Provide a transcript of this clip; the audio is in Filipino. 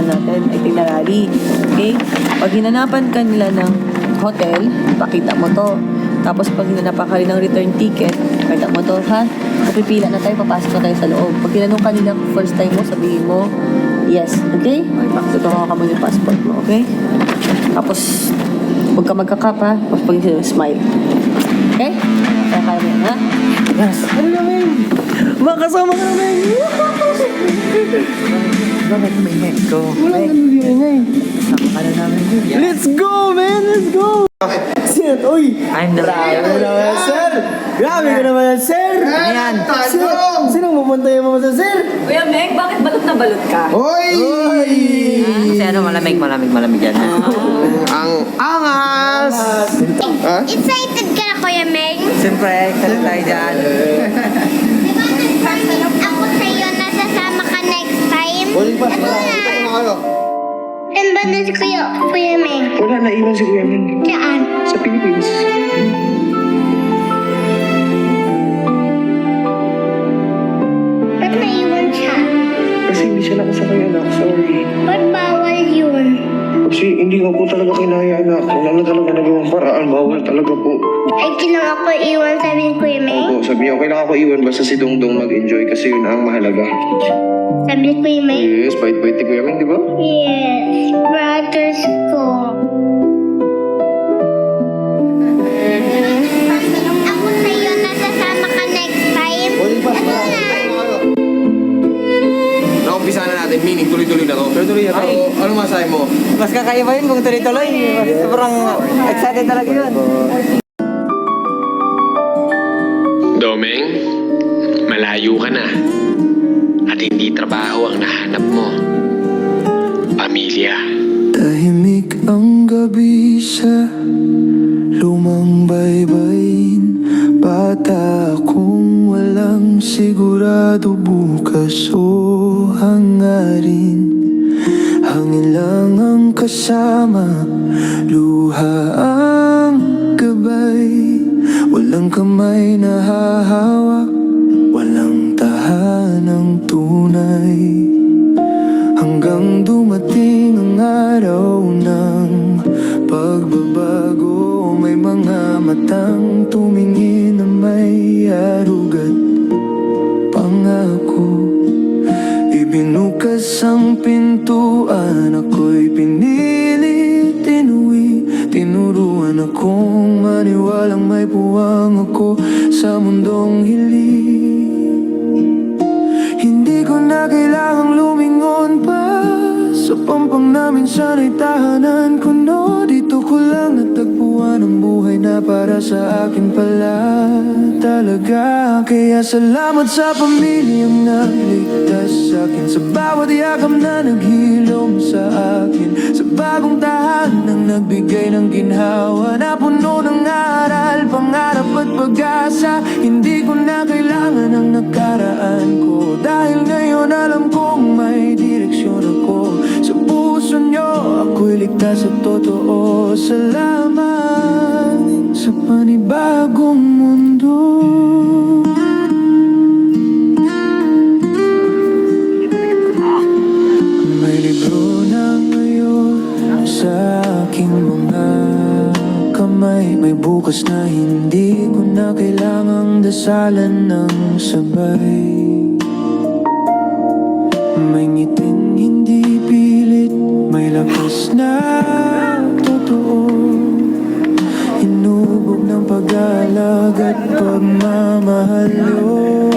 natin, itinerary. Okay? Pag hinanapan ka nila ng hotel, pakita mo to. Tapos pag hinanapan ka rin ng return ticket, pakita mo to, ha? Pipila na tayo, papasok na tayo sa loob. Pag tinanong ka nila first time mo, sabihin mo, yes. Okay? Okay, pakitutuwa ka mo yung passport mo, okay? Tapos, huwag ka magkakap, ha? Tapos pag smile. Okay? Kaya kaya mo yan, ha? Yes. Ano namin? Makasama ka namin! Bakit may net ko? Wala ka namin. Kasama ka na namin dun. Let's go, man! Let's go! Sino? Uy! I'm the Grabe ka naman, sir! Grabe ka naman, sir! Ano yan? Sinong pupuntahin mo sa sir? Kuya Meg, bakit balot na balot ka? Hoy! Kasi ano, malamig yan. Ang angas! Ha? Excited ka na, Kuya Meg? Siyempre, excited tayo dyan. Ako sa'yo, nasasama ka next time? Hoy, pa. Ako na. Ano kayo? Saan ba na si Kuya Meg? Wala, naiwan si Kuya Min. Saan? Sa Philippines. Ba't naiwan siya? Kasi hindi siya nakasakay, anak. Sorry. Ba't bawal yun? Kasi hindi nga po talaga kinaya, anak. Wala na talaga nagawang paraan. Bawal talaga po. Ay, kailangan ako iwan, sabi ni Kuya Meg. Opo, sabi niya, okay lang ako iwan. Basta si Dongdong mag-enjoy kasi yun ang mahalaga. Sabi ni Kuya Meg? Yes, bait-bait ni Kuya Min, di ba? Yes, brothers ko. Ako sa'yo, nasasama ka next time? Ako na. Naumpisa na natin, meaning tuloy-tuloy na to. Tuloy-tuloy na to. Ano masahe mo? Mas kakaiba yun kung tuloy-tuloy. Sobrang excited talaga yun. Domeng, malayo ka na. At hindi trabaho ang nahanap mo. Pamilya. Tahimik ang gabi sa lumang baybayin. Bata akong walang sigurado bukas o hangarin. Hangin lang ang kasama, luha ang gabay. Walang kamay na hahawak, walang tahanang tunay. Hanggang dumating ang araw ng pagbabago. May mga matang tumingin na may arugat pangako. Ibinukas ang pintuan, ako'y pinilit inuwi. Tinuruan akong maniwalang may puwang ako sa mundong hiling. Hindi ko na kailangang lumingon pa sa pampang namin, sana'y tahanan ko, no. Dito ko lang natagpuan ang buhay na para sa akin pala talaga. Kaya salamat sa pamilyang nagligtas sa akin, sa bawat yakam na naghilom sa akin, sa bagong tahanang nagbigay ng ginhawa na puno ng aral, pangarap at pag-asa. Hindi ko na kailangan ang nakaraan ko, dahil ngayon alam kong may direksyon ako. Sa puso nyo, ako'y ligtas at totoo. Salamat sa panibagong mundo. May libro na ngayon sa aking mga kamay. May bukas na hindi ko na kailangang dasalan ng sabay. May ngiting hindi pilit, may lakas na totoo. Hinubog ng pag-alag at pagmamahal yun.